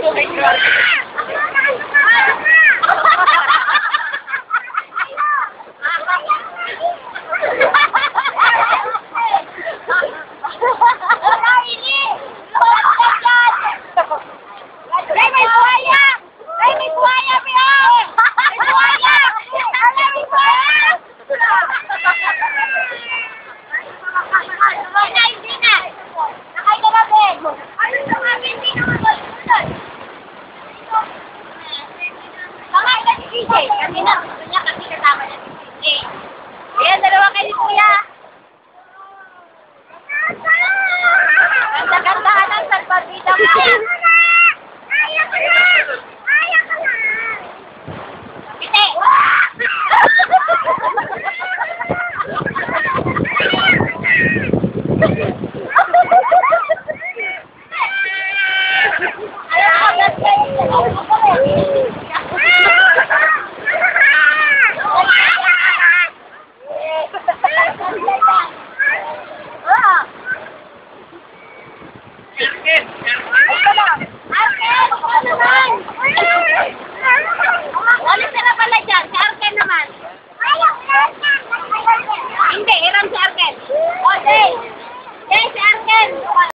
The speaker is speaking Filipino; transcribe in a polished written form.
Oh my God. Kanina, gusto niya kasi kasama niya si CJ. Ayan, dalawa kayo ni Kuya. Ganda-gandahan ang salbabida mo. Ayaw ko na! Ayaw ko na! Pite! Alis ka na pala dyan, Arkin!